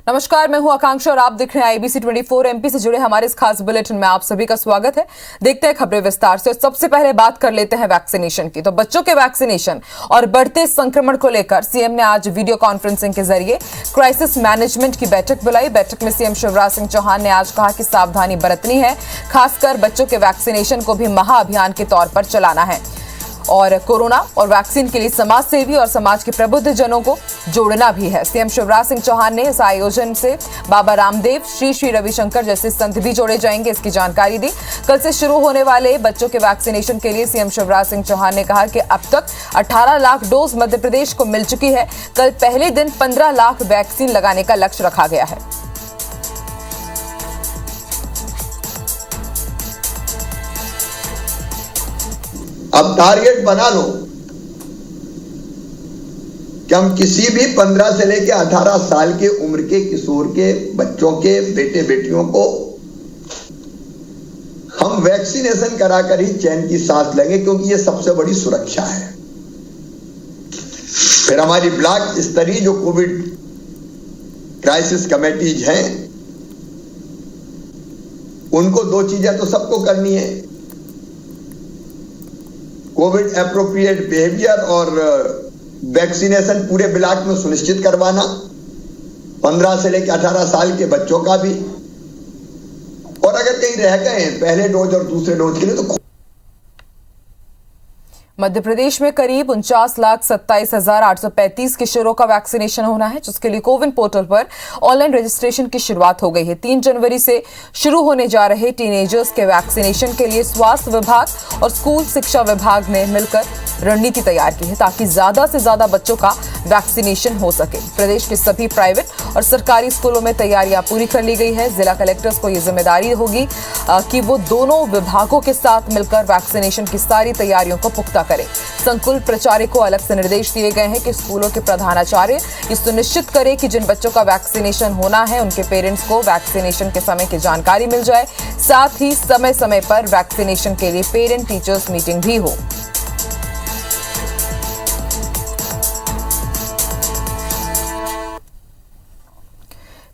नमस्कार, मैं हूं आकांक्षा और आप देख रहे हैं आईबीसी 24 एमपी से जुड़े हमारे इस खास बुलेटिन में आप सभी का स्वागत है। देखते हैं खबरें विस्तार से। सबसे पहले बात कर लेते हैं वैक्सीनेशन की। तो बच्चों के वैक्सीनेशन और बढ़ते संक्रमण को लेकर सीएम ने आज वीडियो कॉन्फ्रेंसिंग के जरिए क्राइसिस मैनेजमेंट की बैठक बुलाई। बैठक में सीएम शिवराज सिंह चौहान ने आज कहा कि सावधानी बरतनी है, खासकर बच्चों के वैक्सीनेशन को भी महाअभियान के तौर पर चलाना है और कोरोना और वैक्सीन के लिए समाज सेवी और समाज के प्रबुद्ध जनों को जोड़ना भी है। सीएम शिवराज सिंह चौहान ने इस आयोजन से बाबा रामदेव, श्री रविशंकर जैसे संत भी जोड़े जाएंगे, इसकी जानकारी दी। कल से शुरू होने वाले बच्चों के वैक्सीनेशन के लिए सीएम शिवराज सिंह चौहान ने कहा कि अब तक 18 लाख डोज मध्य प्रदेश को मिल चुकी है। कल पहले दिन 15 लाख वैक्सीन लगाने का लक्ष्य रखा गया है। अब टारगेट बना लो कि हम किसी भी 15 से लेकर 18 साल के उम्र के किशोर के बच्चों के बेटे बेटियों को हम वैक्सीनेशन कराकर ही चैन की सांस लेंगे, क्योंकि ये सबसे बड़ी सुरक्षा है। फिर हमारी ब्लॉक स्तरीय जो कोविड क्राइसिस कमेटीज हैं, उनको दो चीजें तो सबको करनी है, कोविड एप्रोप्रिएट बिहेवियर और वैक्सीनेशन पूरे ब्लॉक में सुनिश्चित करवाना, 15 से लेकर 18 साल के बच्चों का भी, और अगर कहीं रह गए पहले डोज और दूसरे डोज के लिए तो। मध्य प्रदेश में करीब 49,27,835 किशोरों का वैक्सीनेशन होना है, जिसके लिए कोविन पोर्टल पर ऑनलाइन रजिस्ट्रेशन की शुरुआत हो गई है। 3 जनवरी से शुरू होने जा रहे टीनेजर्स के वैक्सीनेशन के लिए स्वास्थ्य विभाग और स्कूल शिक्षा विभाग ने मिलकर रणनीति तैयार की है, ताकि ज्यादा से ज्यादा बच्चों का वैक्सीनेशन हो सके। प्रदेश के सभी प्राइवेट और सरकारी स्कूलों में तैयारियां पूरी कर ली गई है। जिला कलेक्टर्स को यह जिम्मेदारी होगी कि वो दोनों विभागों के साथ मिलकर वैक्सीनेशन की सारी तैयारियों को पुख्ता करें। संकुल प्रचारक को अलग से निर्देश दिए गए हैं कि स्कूलों के प्रधानाचार्य ये सुनिश्चित करें कि जिन बच्चों का वैक्सीनेशन होना है उनके पेरेंट्स को वैक्सीनेशन के समय की जानकारी मिल जाए। साथ ही समय समय पर वैक्सीनेशन के लिए पेरेंट टीचर्स मीटिंग भी हो।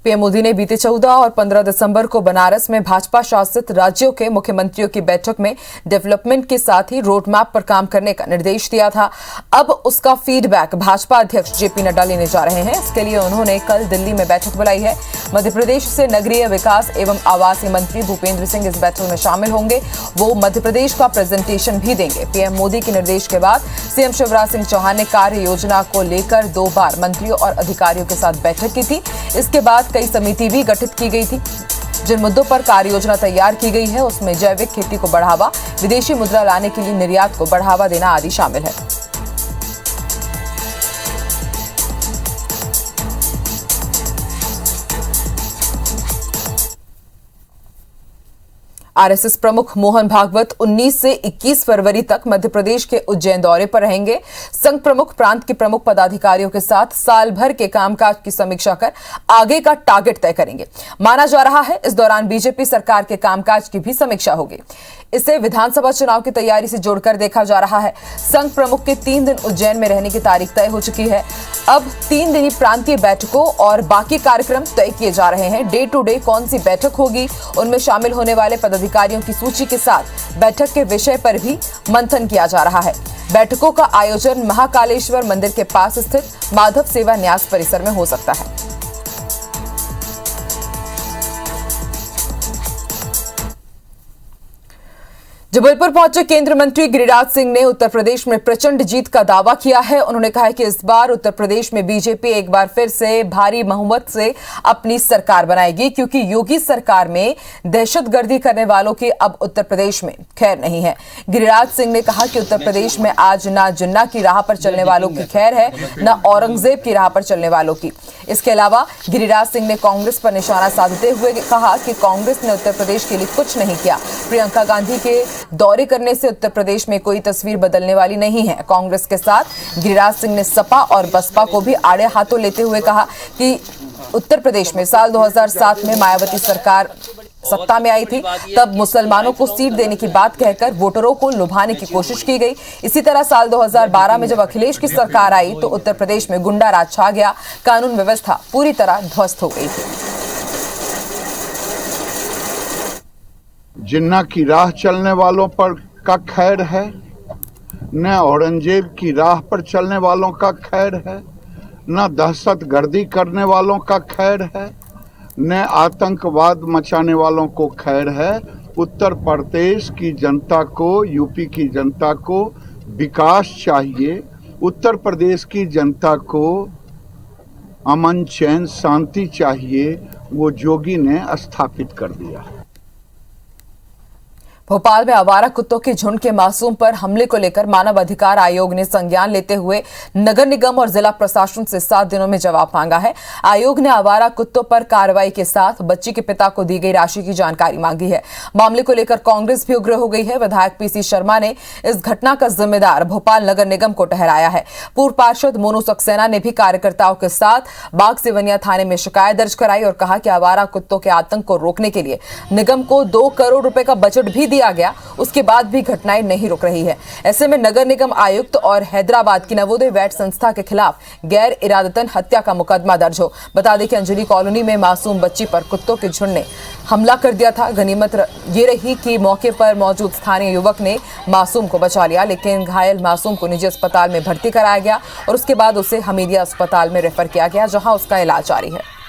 पीएम मोदी ने बीते 14 और 15 दिसंबर को बनारस में भाजपा शासित राज्यों के मुख्यमंत्रियों की बैठक में डेवलपमेंट के साथ ही रोड मैप पर काम करने का निर्देश दिया था। अब उसका फीडबैक भाजपा अध्यक्ष जेपी नड्डा लेने जा रहे हैं। इसके लिए उन्होंने कल दिल्ली में बैठक बुलाई है। मध्य प्रदेश से नगरीय विकास एवं आवासीय मंत्री भूपेंद्र सिंह इस बैठक में शामिल होंगे। वो मध्य प्रदेश का प्रेजेंटेशन भी देंगे। पीएम मोदी के निर्देश के बाद सीएम शिवराज सिंह चौहान ने कार्य योजना को लेकर 2 बार मंत्रियों और अधिकारियों के साथ बैठक की थी। इसके बाद कई समिति भी गठित की गई थी। जिन मुद्दों पर कार्य योजना तैयार की गई है उसमें जैविक खेती को बढ़ावा, विदेशी मुद्रा लाने के लिए निर्यात को बढ़ावा देना आदि शामिल है। आरएसएस प्रमुख मोहन भागवत 19 से 21 फरवरी तक मध्य प्रदेश के उज्जैन दौरे पर रहेंगे। संघ प्रमुख प्रांत के प्रमुख पदाधिकारियों के साथ साल भर के कामकाज की समीक्षा कर आगे का टारगेट तय करेंगे। माना जा रहा है इस दौरान बीजेपी सरकार के कामकाज की भी समीक्षा होगी। इसे विधानसभा चुनाव की तैयारी से जोड़कर देखा जा रहा है। संघ प्रमुख के 3 दिन उज्जैन में रहने की तारीख तय हो चुकी है। अब 3 दिनी प्रांतीय बैठकों और बाकी कार्यक्रम तय किए जा रहे हैं। डे टू डे कौन सी बैठक होगी, उनमें शामिल होने वाले पदाधिकारियों की सूची के साथ बैठक के विषय पर भी मंथन किया जा रहा है। बैठकों का आयोजन महाकालेश्वर मंदिर के पास स्थित माधव सेवा न्यास परिसर में हो सकता है। जबलपुर पहुंचे केंद्रीय मंत्री गिरिराज सिंह ने उत्तर प्रदेश में प्रचंड जीत का दावा किया है। उन्होंने कहा है कि इस बार उत्तर प्रदेश में बीजेपी एक बार फिर से भारी बहुमत से अपनी सरकार बनाएगी, क्योंकि योगी सरकार में दहशतगर्दी करने वालों की अब उत्तर प्रदेश में खैर नहीं है। गिरिराज सिंह ने कहा कि उत्तर प्रदेश में आज ना जिन्ना की राह पर चलने वालों की खैर है, न औरंगजेब की राह पर चलने वालों की। इसके अलावा गिरिराज सिंह ने कांग्रेस पर निशाना साधते हुए कहा कि कांग्रेस ने उत्तर प्रदेश के लिए कुछ नहीं किया। प्रियंका गांधी के दौरे करने से उत्तर प्रदेश में कोई तस्वीर बदलने वाली नहीं है। कांग्रेस के साथ गिरिराज सिंह ने सपा और बसपा को भी आड़े हाथों लेते हुए कहा कि उत्तर प्रदेश में साल 2007 में मायावती सरकार सत्ता में आई थी तब मुसलमानों को सीट देने की बात कहकर वोटरों को लुभाने की कोशिश की गई। इसी तरह साल 2012 में जब अखिलेश की सरकार आई तो उत्तर प्रदेश में गुंडा राज छा गया, कानून व्यवस्था पूरी तरह ध्वस्त हो गई थी। जिन्ना की राह चलने वालों पर का खैर है, न औरंगजेब की राह पर चलने वालों का खैर है, न दहशतगर्दी करने वालों का खैर है, न आतंकवाद मचाने वालों को खैर है। उत्तर प्रदेश की जनता को, यूपी की जनता को विकास चाहिए। उत्तर प्रदेश की जनता को अमन चैन शांति चाहिए, वो जोगी ने स्थापित कर दिया। भोपाल में आवारा कुत्तों के झुंड के मासूम पर हमले को लेकर मानव अधिकार आयोग ने संज्ञान लेते हुए नगर निगम और जिला प्रशासन से 7 दिनों में जवाब मांगा है। आयोग ने आवारा कुत्तों पर कार्रवाई के साथ बच्ची के पिता को दी गई राशि की जानकारी मांगी है। मामले को लेकर कांग्रेस भी उग्र हो गई है। विधायक पीसी शर्मा ने इस घटना का जिम्मेदार भोपाल नगर निगम को ठहराया है। पूर्व पार्षद मोनू सक्सेना ने भी कार्यकर्ताओं के साथ बाग सिवनिया थाने में शिकायत दर्ज कराई और कहा कि आवारा कुत्तों के आतंक को रोकने के लिए निगम को 2 करोड़ रुपए का बजट भी दिया गया, उसके बाद भी घटनाएं नहीं रुक रही है। ऐसे में नगर निगम आयुक्त और हैदराबाद की नवोदय वैट संस्था के खिलाफ गैर इरादतन हत्या का मुकदमा दर्ज हो। बता दें कि अंजलि कॉलोनी में मासूम बच्ची पर कुत्तों के झुंड ने हमला कर दिया था। गनीमत ये रही कि मौके पर मौजूद स्थानीय युवक ने मासूम को बचा लिया, लेकिन घायल मासूम को निजी अस्पताल में भर्ती कराया गया और उसके बाद उसे हमीदिया अस्पताल में रेफर किया गया, जहां उसका इलाज जारी है।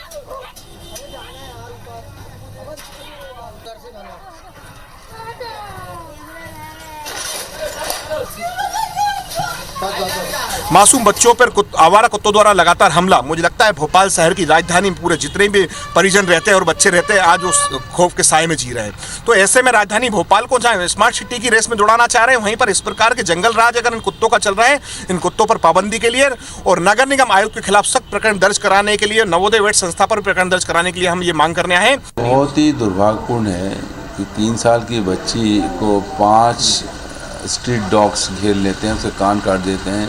मासूम बच्चों पर आवारा कुत्तों द्वारा लगातार हमला, मुझे लगता है भोपाल शहर की राजधानी में पूरे जितने भी परिजन रहते हैं और बच्चे रहते हैं आज उस खौफ के साए में जी रहे हैं। तो ऐसे में राजधानी भोपाल को जहाँ स्मार्ट सिटी की रेस में दौड़ाना चाह रहे हैं, वहीं पर इस प्रकार के जंगल राज अगर इन कुत्तों का चल रहा है, इन कुत्तों पर पाबंदी के लिए और नगर निगम आयोग के खिलाफ सख्त प्रकरण दर्ज कराने के लिए, नवोदय वैट संस्था पर प्रकरण दर्ज कराने के लिए हम ये मांग करने आए हैं। बहुत ही दुर्भाग्यपूर्ण है कि 3 साल की बच्ची को 5 स्ट्रीट डॉग्स घेर लेते हैं, उसे कान काट देते हैं,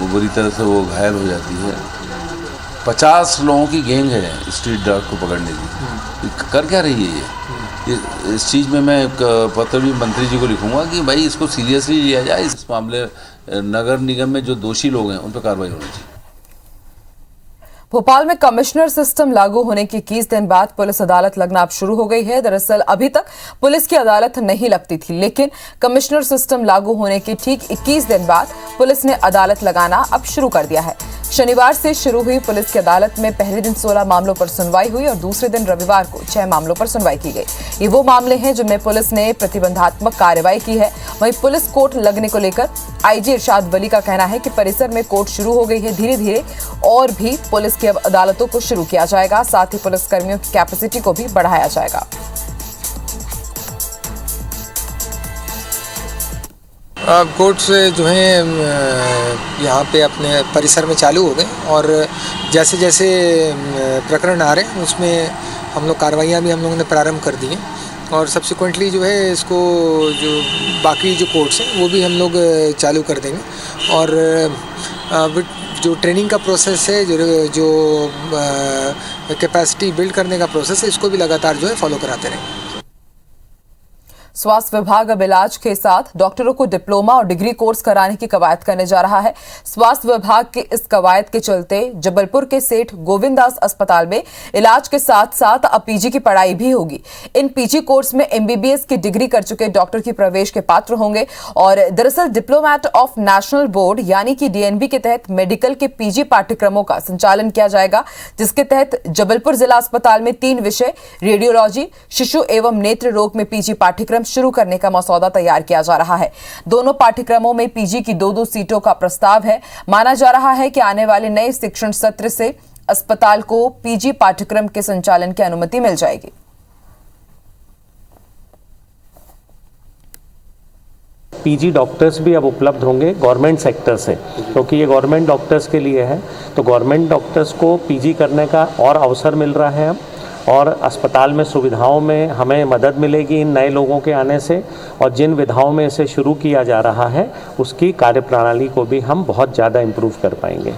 बुरी तरह से वो घायल हो जाती है। 50 लोगों की गैंग है स्ट्रीट डॉग को पकड़ने की। कर क्या रही है ये? इस चीज़ में मैं पत्र भी मंत्री जी को लिखूंगा कि भाई इसको सीरियसली लिया जाए। इस मामले नगर निगम में जो दोषी लोग हैं उन पर कार्रवाई होनी चाहिए। भोपाल में कमिश्नर सिस्टम लागू होने के 21 दिन बाद पुलिस अदालत लगना अब शुरू हो गई है। दरअसल अभी तक पुलिस की अदालत नहीं लगती थी, लेकिन कमिश्नर सिस्टम लागू होने के ठीक 21 दिन बाद पुलिस ने अदालत लगाना अब शुरू कर दिया है। शनिवार से शुरू हुई पुलिस की अदालत में पहले दिन 16 मामलों पर सुनवाई हुई और दूसरे दिन रविवार को 6 मामलों पर सुनवाई की गई। ये वो मामले हैं जिनमें पुलिस ने प्रतिबंधात्मक कार्रवाई की है। वहीं पुलिस कोर्ट लगने को लेकर आईजी इरशाद वली का कहना है कि परिसर में कोर्ट शुरू हो गई है। धीरे धीरे और भी पुलिस की अदालतों को शुरू किया जाएगा, साथ ही पुलिस कर्मियों की कैपेसिटी को भी बढ़ाया जाएगा। कोर्ट्स जो हैं यहाँ पे अपने परिसर में चालू हो गए और जैसे जैसे प्रकरण आ रहे हैं उसमें हम लोग कार्रवाइयाँ भी हम लोगों ने प्रारंभ कर दी हैं और सब्सिक्वेंटली जो है इसको जो बाकी जो कोर्ट्स हैं वो भी हम लोग चालू कर देंगे और जो ट्रेनिंग का प्रोसेस है, जो कैपेसिटी बिल्ड करने का प्रोसेस है, इसको भी लगातार जो है फॉलो कराते रहेंगे। स्वास्थ्य विभाग अब इलाज के साथ डॉक्टरों को डिप्लोमा और डिग्री कोर्स कराने की कवायद करने जा रहा है। स्वास्थ्य विभाग के इस कवायद के चलते जबलपुर के सेठ गोविंदास अस्पताल में इलाज के साथ साथ अब पीजी की पढ़ाई भी होगी। इन पीजी कोर्स में एमबीबीएस की डिग्री कर चुके डॉक्टर की प्रवेश के पात्र होंगे और दरअसल डिप्लोमेट ऑफ नेशनल बोर्ड यानी कि डीएनबी के तहत मेडिकल के पीजी पाठ्यक्रमों का संचालन किया जाएगा, जिसके तहत जबलपुर जिला अस्पताल में 3 विषय रेडियोलॉजी, शिशु एवं नेत्र रोग में पीजी पाठ्यक्रम शुरू करने का मसौदा तैयार किया जा रहा है। दोनों पाठ्यक्रमों में पीजी की 2-2 सीटों का प्रस्ताव है। माना जा रहा है कि आने वाले नए शिक्षण सत्र से अस्पताल को पीजी पाठ्यक्रम के संचालन की अनुमति मिल जाएगी। पीजी डॉक्टर्स भी अब उपलब्ध होंगे गवर्नमेंट सेक्टर से, क्योंकि ये गवर्नमेंट डॉक्टर्स के लिए है। तो गवर्नमेंट डॉक्टर्स को पीजी करने का और अवसर मिल रहा है और अस्पताल में सुविधाओं में हमें मदद मिलेगी इन नए लोगों के आने से और जिन विधाओं में इसे शुरू किया जा रहा है उसकी कार्यप्रणाली को भी हम बहुत ज़्यादा इम्प्रूव कर पाएंगे।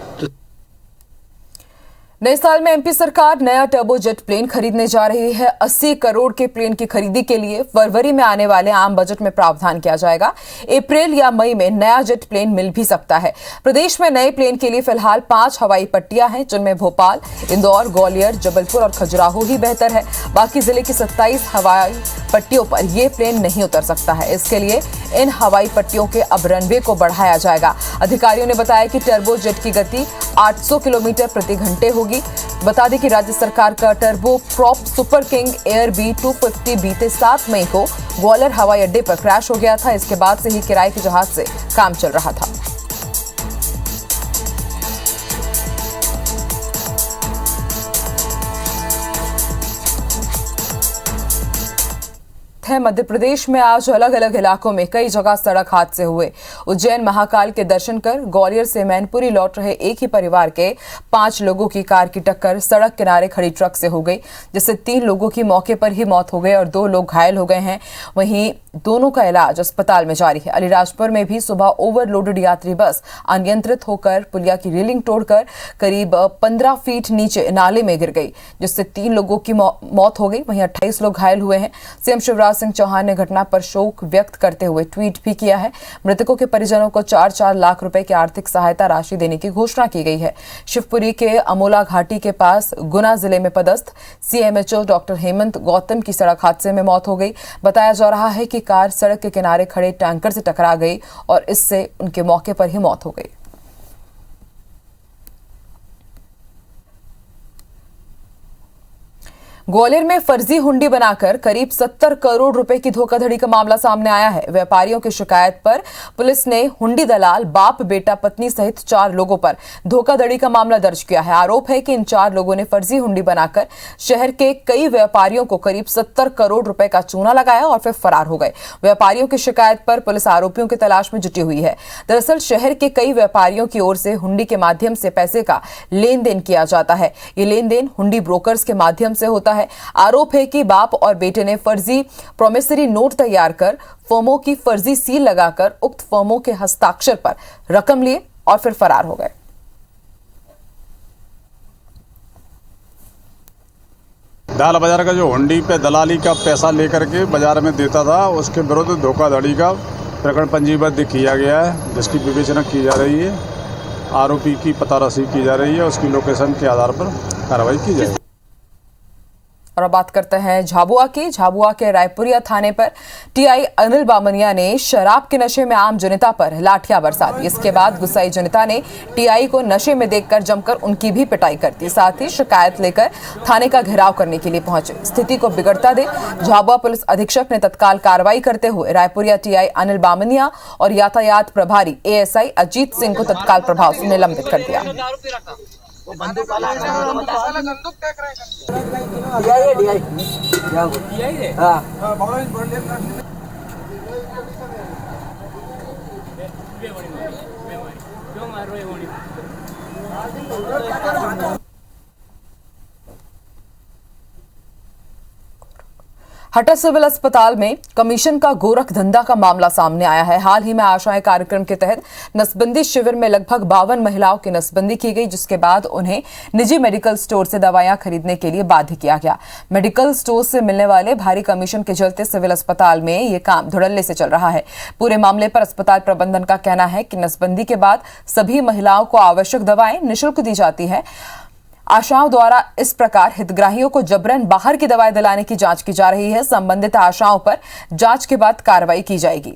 नए साल में एमपी सरकार नया टर्बो जेट प्लेन खरीदने जा रही है। 80 करोड़ के प्लेन की खरीदी के लिए फरवरी में आने वाले आम बजट में प्रावधान किया जाएगा। अप्रैल या मई में नया जेट प्लेन मिल भी सकता है। प्रदेश में नए प्लेन के लिए फिलहाल 5 हवाई पट्टियां हैं, जिनमें भोपाल, इंदौर, ग्वालियर, जबलपुर और खजुराहो ही बेहतर है। बाकी जिले की 27 हवाई पट्टियों पर यह प्लेन नहीं उतर सकता है। इसके लिए इन हवाई पट्टियों के अब रनवे को बढ़ाया जाएगा। अधिकारियों ने बताया कि टर्बो जेट की गति 800 किलोमीटर प्रति घंटे होगी। बता दें कि राज्य सरकार का turbo prop super king air B250 बीते 7 मई को ग्वालियर हवाई अड्डे पर क्रैश हो गया था। इसके बाद से ही किराए के जहाज से काम चल रहा था। मध्य प्रदेश में आज अलग अलग इलाकों में कई जगह सड़क हादसे हुए। उज्जैन महाकाल के दर्शन कर ग्वालियर से मैनपुरी लौट रहे एक ही परिवार के 5 लोगों की कार की टक्कर सड़क किनारे खड़ी ट्रक से हो गई, जिससे 3 लोगों की मौके पर ही मौत हो गई और 2 लोग घायल हो गए हैं। वहीं दोनों का इलाज अस्पताल में जारी है। अलीराजपुर में भी सुबह ओवरलोडेड यात्री बस अनियंत्रित होकर पुलिया की रेलिंग तोड़कर करीब 15 फीट नीचे नाले में गिर गई, जिससे 3 लोगों की मौत हो गई। वहीं 28 लोग घायल हुए हैं। सीएम शिवराज सिंह चौहान ने घटना पर शोक व्यक्त करते हुए ट्वीट भी किया है। मृतकों के परिजनों को 4-4 लाख रुपए की आर्थिक सहायता राशि देने की घोषणा की गई है। शिवपुरी के अमोला घाटी के पास गुना जिले में पदस्थ CMHO डॉक्टर हेमंत गौतम की सड़क हादसे में मौत हो गई। बताया जा रहा है कि कार सड़क के किनारे खड़े टैंकर से टकरा गई और इससे उनके मौके पर ही मौत हो गई। ग्वालियर में फर्जी हुंडी बनाकर करीब 70 करोड़ रुपए की धोखाधड़ी का मामला सामने आया है। व्यापारियों की शिकायत पर पुलिस ने हुंडी दलाल, बाप, बेटा, पत्नी सहित 4 लोगों पर धोखाधड़ी का मामला दर्ज किया है। आरोप है कि इन 4 लोगों ने फर्जी हुंडी बनाकर शहर के कई व्यापारियों को करीब 70 करोड़ रुपए का चूना लगाया और फिर फरार हो गए। व्यापारियों की शिकायत पर पुलिस आरोपियों की तलाश में जुटी हुई है। दरअसल शहर के कई व्यापारियों की ओर से हुंडी के माध्यम से पैसे का लेन देन किया जाता है। ये लेन देन हुंडी ब्रोकर्स के माध्यम से होता है। आरोप है कि बाप और बेटे ने फर्जी प्रोमिसरी नोट तैयार कर फर्मों की फर्जी सील लगाकर उक्त फर्मों के हस्ताक्षर पर रकम लिए और फिर फरार हो गए। दाल बाजार का जो हुंडी पे दलाली का पैसा लेकर के बाजार में देता था, उसके विरुद्ध धोखाधड़ी का प्रकरण पंजीबद्ध किया गया है, जिसकी विवेचना की जा रही है। आरोपी की पताराशी की जा रही है, उसकी लोकेशन के आधार पर कार्रवाई की जाएगी। और अब बात करते हैं झाबुआ की। झाबुआ के रायपुरिया थाने पर टीआई अनिल बामनिया ने शराब के नशे में आम जनता पर लाठियां बरसा दी। इसके बाद गुस्साई जनता ने टीआई को नशे में देखकर जमकर उनकी भी पिटाई कर दी। साथ ही शिकायत लेकर थाने का घेराव करने के लिए पहुंचे। स्थिति को बिगड़ता देख झाबुआ पुलिस अधीक्षक ने तत्काल कार्रवाई करते हुए रायपुरिया टीआई अनिल बामनिया और यातायात प्रभारी ASI अजीत सिंह को तत्काल प्रभाव से निलंबित कर दिया। हटा सिविल अस्पताल में कमीशन का गोरख धंधा का मामला सामने आया है। हाल ही में आशाएं कार्यक्रम के तहत नसबंदी शिविर में लगभग 52 महिलाओं की नसबंदी की गई, जिसके बाद उन्हें निजी मेडिकल स्टोर से दवाइयां खरीदने के लिए बाध्य किया गया। मेडिकल स्टोर से मिलने वाले भारी कमीशन के चलते सिविल अस्पताल में ये काम धड़ल्ले से चल रहा है। पूरे मामले पर अस्पताल प्रबंधन का कहना है कि नसबंदी के बाद सभी महिलाओं को आवश्यक दवाएं निःशुल्क दी जाती है। आशाओं द्वारा इस प्रकार हितग्राहियों को जबरन बाहर की दवाएं दिलाने की जांच की जा रही है। संबंधित आशाओं पर जांच के बाद कार्रवाई की जाएगी।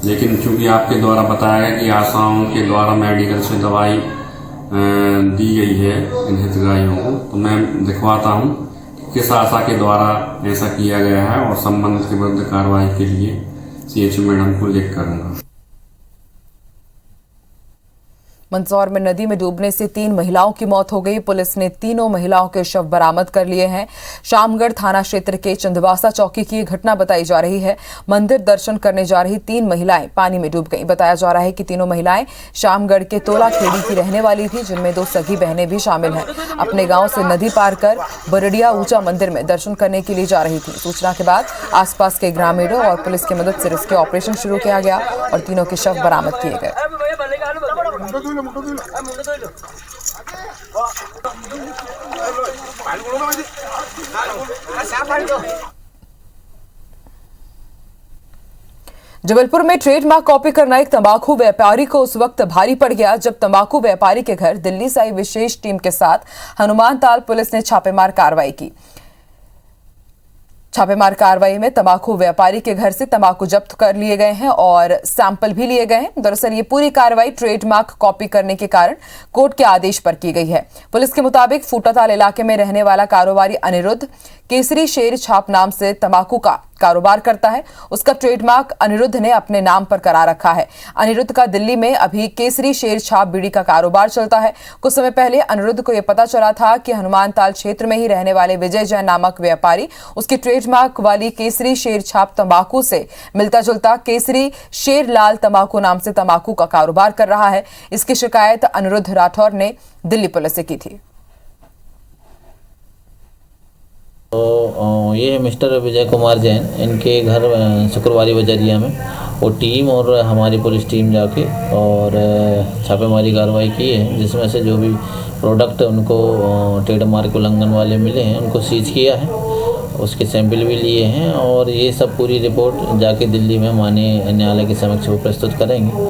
लेकिन चूंकि आपके द्वारा बताया गया कि आशाओं के द्वारा मेडिकल से दवाई दी गई है इन हितग्राहियों को, तो मैं दिखवाता हूं कि किस आशा के द्वारा ऐसा किया गया है और संबंधित के विरुद्ध कार्रवाई के लिए CHO मैडम को लिख करूंगा। मंदसौर में नदी में डूबने से 3 महिलाओं की मौत हो गई। पुलिस ने तीनों महिलाओं के शव बरामद कर लिए हैं। शामगढ़ थाना क्षेत्र के चंदवासा चौकी की घटना बताई जा रही है। मंदिर दर्शन करने जा रही 3 महिलाएं पानी में डूब गईं। बताया जा रहा है कि तीनों महिलाएं शामगढ़ के तोला खेड़ी की रहने वाली थी, जिनमें 2 सगी बहनें भी शामिल हैं। अपने गांव से नदी पार कर बरडिया ऊंचा मंदिर में दर्शन करने के लिए जा रही थी। सूचना के बाद आसपास के ग्रामीणों और पुलिस की मदद से रेस्क्यू ऑपरेशन शुरू किया गया और तीनों के शव बरामद किए गए। जबलपुर में ट्रेडमार्क कॉपी करना एक तंबाकू व्यापारी को उस वक्त भारी पड़ गया जब तंबाकू व्यापारी के घर दिल्ली से आई विशेष टीम के साथ हनुमानताल पुलिस ने छापेमार कार्रवाई की। छापेमार कार्रवाई में तंबाकू व्यापारी के घर से तंबाकू जब्त कर लिए गए हैं और सैंपल भी लिए गए हैं। दरअसल ये पूरी कार्रवाई ट्रेडमार्क कॉपी करने के कारण कोर्ट के आदेश पर की गई है। पुलिस के मुताबिक फूटाताल इलाके में रहने वाला कारोबारी अनिरुद्ध केसरी शेर छाप नाम से तंबाकू का कारोबार करता है। उसका ट्रेडमार्क अनिरुद्ध ने अपने नाम पर करा रखा है। अनिरुद्ध का दिल्ली में अभी केसरी शेर छाप बीड़ी का कारोबार चलता है। कुछ समय पहले अनिरुद्ध को यह पता चला था कि हनुमानताल क्षेत्र में ही रहने वाले विजय जैन नामक व्यापारी उसकी ट्रेडमार्क वाली केसरी शेर छाप तंबाकू से मिलता जुलता केसरी शेर लाल तंबाकू नाम से तंबाकू का कारोबार कर रहा है। इसकी शिकायत अनिरुद्ध राठौर ने दिल्ली पुलिस से की थी। तो ये मिस्टर विजय कुमार जैन, इनके घर शुक्रवारी बजरिया में वो टीम और हमारी पुलिस टीम जाके और छापेमारी कार्रवाई की है, जिसमें से जो भी प्रोडक्ट उनको ट्रेडमार्क उल्लंघन वाले मिले हैं उनको सीज किया है, उसके सैंपल भी लिए हैं और ये सब पूरी रिपोर्ट जाके दिल्ली में माननीय न्यायालय के समक्ष वो प्रस्तुत करेंगे।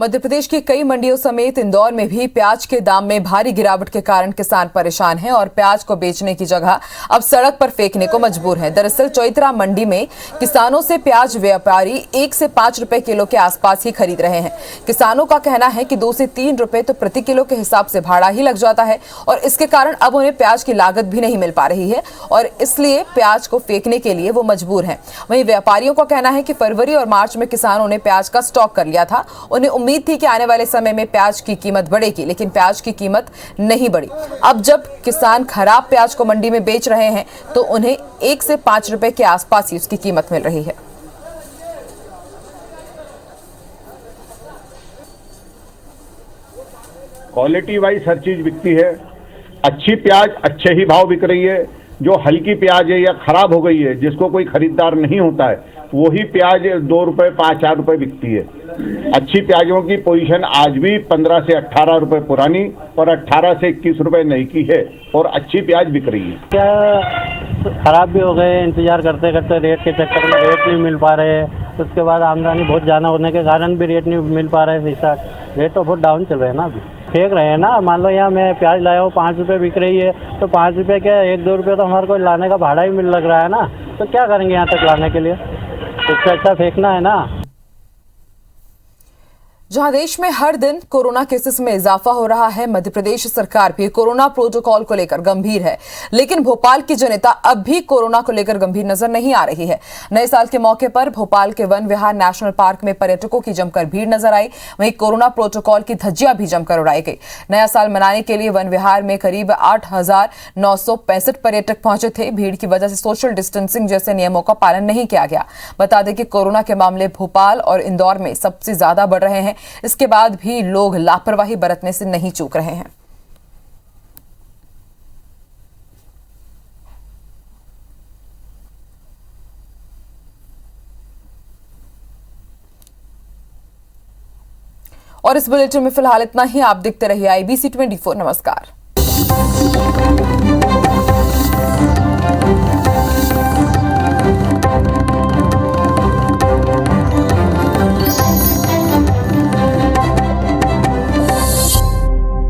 मध्य प्रदेश की कई मंडियों समेत इंदौर में भी प्याज के दाम में भारी गिरावट के कारण किसान परेशान हैं और प्याज को बेचने की जगह अब सड़क पर फेंकने को मजबूर हैं। दरअसल चौइत्रा मंडी में किसानों से प्याज व्यापारी 1 से 5 रुपए किलो के आसपास ही खरीद रहे हैं। किसानों का कहना है कि 2 से 3 रुपए तो प्रति किलो के हिसाब से भाड़ा ही लग जाता है और इसके कारण अब उन्हें प्याज की लागत भी नहीं मिल पा रही है और इसलिए प्याज को फेंकने के लिए वो मजबूर हैं। वहीं व्यापारियों का कहना है कि फरवरी और मार्च में किसानों ने प्याज का स्टॉक कर लिया था। उन्हें उम्मीद थी कि आने वाले समय में प्याज की कीमत बढ़ेगी, लेकिन प्याज की कीमत नहीं बढ़ी। अब जब किसान खराब प्याज को मंडी में बेच रहे हैं तो उन्हें 1 से 5 रुपए के आसपास ही उसकी कीमत मिल रही है। क्वालिटी वाइज हर चीज बिकती है। अच्छी प्याज अच्छे ही भाव बिक रही है। जो हल्की प्याज है या खराब हो गई है, जिसको कोई खरीदार नहीं होता है, वही प्याज 2 रुपए 5-4 रुपए बिकती है। अच्छी प्याजों की पोजीशन आज भी 15 से 18 रुपए पुरानी और 18 से 21 रुपए नई की है और अच्छी प्याज बिक रही है। क्या खराब भी हो गए, इंतजार करते करते रेट के चक्कर में रेट नहीं मिल पा रहे हैं। उसके बाद आमदनी बहुत ज़्यादा होने के कारण भी रेट नहीं मिल पा रहे हैं। ऐसा रेट तो बहुत डाउन चल रहे हैं ना, अभी फेंक रहे हैं ना। मान लो यहाँ मैं प्याज लाया हूँ 5 रुपये बिक रही है, तो 5 रुपये क्या 1-2 रुपये तो हमारे को लाने का भाड़ा ही मिल लग रहा है ना। तो क्या करेंगे यहाँ तक लाने के लिए, इससे अच्छा फेंकना है ना। जहां देश में हर दिन कोरोना केसेस में इजाफा हो रहा है, मध्य प्रदेश सरकार भी कोरोना प्रोटोकॉल को लेकर गंभीर है, लेकिन भोपाल की जनता अब भी कोरोना को लेकर गंभीर नजर नहीं आ रही है। नए साल के मौके पर भोपाल के वन विहार नेशनल पार्क में पर्यटकों की जमकर भीड़ नजर आई। वहीं कोरोना प्रोटोकॉल की धज्जियां भी जमकर उड़ाई गई। नया साल मनाने के लिए वन विहार में करीब 8,965 पर्यटक पहुंचे थे। भीड़ की वजह से सोशल डिस्टेंसिंग जैसे नियमों का पालन नहीं किया गया। बता दें कि कोरोना के मामले भोपाल और इंदौर में सबसे ज्यादा बढ़ रहे हैं। इसके बाद भी लोग लापरवाही बरतने से नहीं चूक रहे हैं। और इस बुलेटिन में फिलहाल इतना ही। आप देखते रहिए IBC 24। नमस्कार।